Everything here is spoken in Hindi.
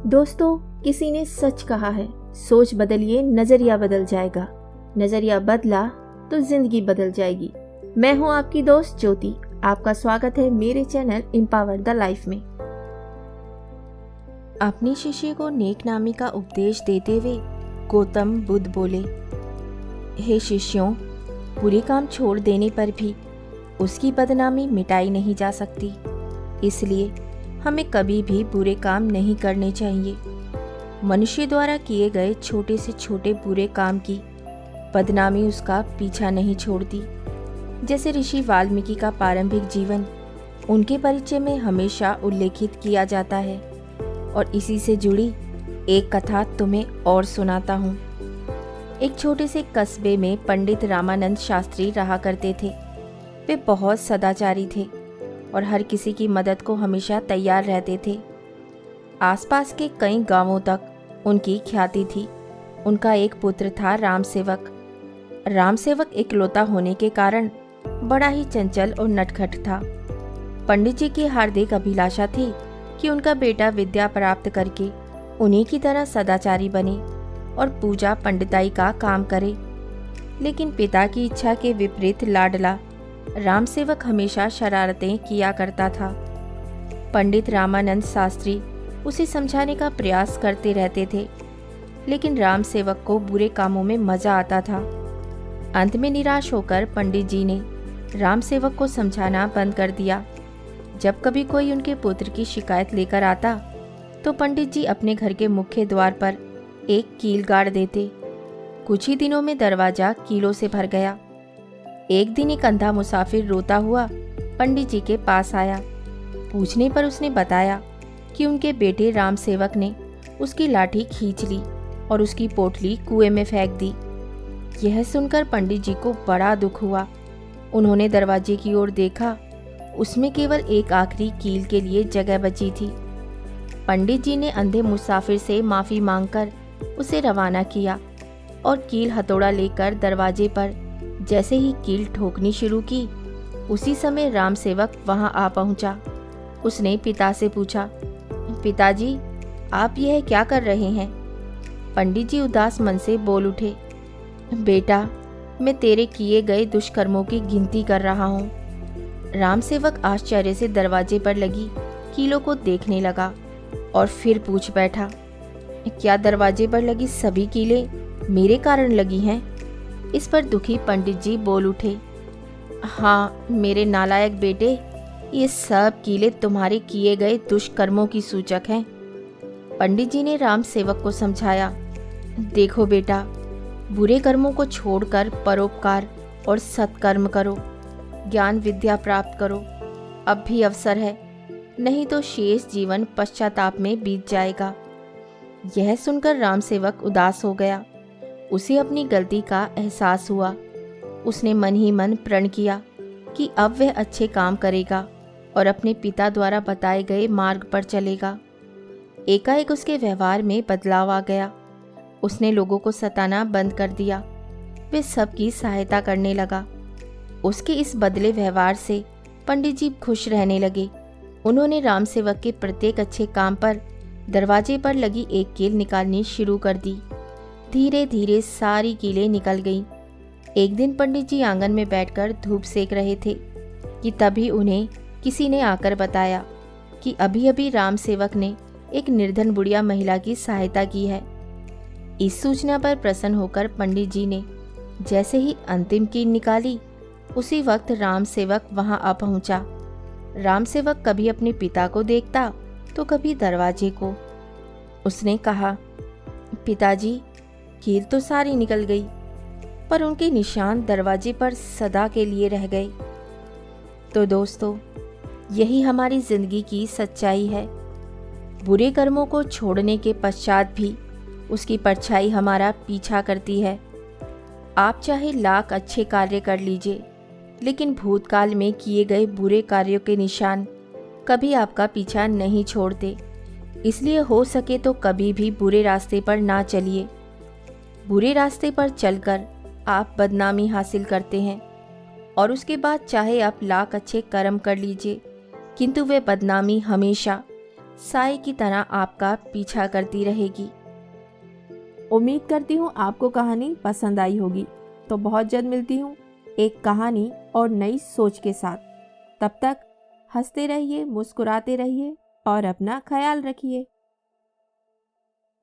दोस्तों, किसी ने सच कहा है, सोच बदलिए नजरिया बदल जाएगा। नजरिया बदला तो जिंदगी बदल जाएगी। मैं हूं आपकी दोस्त ज्योति। आपका स्वागत है मेरे चैनल एम्पावर द लाइफ में। अपने शिष्य को नेकनामी का उपदेश देते हुए गौतम बुद्ध बोले, हे शिष्यों, बुरे काम छोड़ देने पर भी उसकी बदनामी मिटाई नहीं जा सकती। इसलिए हमें कभी भी बुरे काम नहीं करने चाहिए। मनुष्य द्वारा किए गए छोटे से छोटे बुरे काम की बदनामी उसका पीछा नहीं छोड़ती। जैसे ऋषि वाल्मीकि का प्रारंभिक जीवन उनके परिचय में हमेशा उल्लेखित किया जाता है। और इसी से जुड़ी एक कथा तुम्हें और सुनाता हूँ। एक छोटे से कस्बे में पंडित रामानंद शास्त्री रहा करते थे। वे बहुत सदाचारी थे और हर किसी की मदद को हमेशा तैयार रहते थे। आसपास के कई गांवों तक उनकी ख्याति थी। उनका एक पुत्र था रामसेवक। रामसेवक इकलौता होने के कारण बड़ा ही चंचल और नटखट था। पंडित जी की हार्दिक अभिलाषा थी कि उनका बेटा विद्या प्राप्त करके उन्हीं की तरह सदाचारी बने और पूजा पंडिताई का काम करे। लेकिन पिता की इच्छा के विपरीत लाडला रामसेवक हमेशा शरारतें किया करता था। पंडित रामानंद शास्त्री उसे समझाने का प्रयास करते रहते थे, लेकिन रामसेवक को बुरे कामों में मजा आता था। अंत में निराश होकर पंडित जी ने रामसेवक को समझाना बंद कर दिया। जब कभी कोई उनके पुत्र की शिकायत लेकर आता तो पंडित जी अपने घर के मुख्य द्वार पर एक कील गाड़ देते। कुछ ही दिनों में दरवाजा कीलों से भर गया। एक दिन एक अंधा मुसाफिर रोता हुआ पंडित जी के पास आया। पूछने पर उसने बताया कि उनके बेटे रामसेवक ने उसकी लाठी खींच ली और उसकी पोटली कुएं में फेंक दी। यह सुनकर पंडित जी को बड़ा दुख हुआ। उन्होंने दरवाजे की ओर देखा। उसमें केवल एक आखिरी कील के लिए जगह बची थी। पंडित जी ने अंधे मुसाफिर से माफ़ी मांगकर उसे रवाना किया और कील हथौड़ा लेकर दरवाजे पर जैसे ही कील ठोकनी शुरू की, उसी समय रामसेवक वहां आ पहुंचा। उसने पिता से पूछा, पिताजी, आप यह क्या कर रहे हैं? पंडित जी उदास मन से बोल उठे, बेटा, मैं तेरे किए गए दुष्कर्मों की गिनती कर रहा हूँ। रामसेवक आश्चर्य से दरवाजे पर लगी कीलों को देखने लगा और फिर पूछ बैठा, क्या दरवाजे पर लगी सभी कीलें मेरे कारण लगी हैं? इस पर दुखी पंडित जी बोल उठे, हाँ मेरे नालायक बेटे, ये सब कीलें तुम्हारे किए गए दुष्कर्मों की सूचक हैं। पंडित जी ने रामसेवक को समझाया, देखो बेटा, बुरे कर्मों को छोड़कर परोपकार और सत्कर्म करो, ज्ञान विद्या प्राप्त करो। अब भी अवसर है, नहीं तो शेष जीवन पश्चाताप में बीत जाएगा। यह सुनकर रामसेवक उदास हो गया। उसे अपनी गलती का एहसास हुआ। उसने मन ही मन प्रण किया कि अब वह अच्छे काम करेगा और अपने पिता द्वारा बताए गए मार्ग पर चलेगा। एकाएक उसके व्यवहार में बदलाव आ गया। उसने लोगों को सताना बंद कर दिया। वे सबकी सहायता करने लगा। उसके इस बदले व्यवहार से पंडित जी खुश रहने लगे। उन्होंने रामसेवक के प्रत्येक अच्छे काम पर दरवाजे पर लगी एक कील निकालनी शुरू कर दी। धीरे धीरे सारी कीलें निकल गईं। एक दिन पंडित जी आंगन में बैठकर धूप सेक रहे थे कि तभी उन्हें किसी ने आकर बताया कि अभी अभी रामसेवक ने एक निर्धन बुढ़िया महिला की सहायता की है। इस सूचना पर प्रसन्न होकर पंडित जी ने जैसे ही अंतिम कील निकाली, उसी वक्त रामसेवक वहां आ पहुंचा। रामसेवक कभी अपने पिता को देखता तो कभी दरवाजे को। उसने कहा, पिताजी, कील तो सारी निकल गई, पर उनके निशान दरवाजे पर सदा के लिए रह गए। तो दोस्तों, यही हमारी जिंदगी की सच्चाई है। बुरे कर्मों को छोड़ने के पश्चात भी उसकी परछाई हमारा पीछा करती है। आप चाहे लाख अच्छे कार्य कर लीजिए, लेकिन भूतकाल में किए गए बुरे कार्यों के निशान कभी आपका पीछा नहीं छोड़ते। इसलिए हो सके तो कभी भी बुरे रास्ते पर ना चलिए। बुरे रास्ते पर चलकर आप बदनामी हासिल करते हैं और उसके बाद चाहे आप लाख अच्छे कर्म कर लीजिए, किंतु वे बदनामी हमेशा साए की तरह आपका पीछा करती रहेगी। उम्मीद करती हूँ आपको कहानी पसंद आई होगी। तो बहुत जल्द मिलती हूँ एक कहानी और नई सोच के साथ। तब तक हंसते रहिए, मुस्कुराते रहिए और अपना ख्याल रखिए।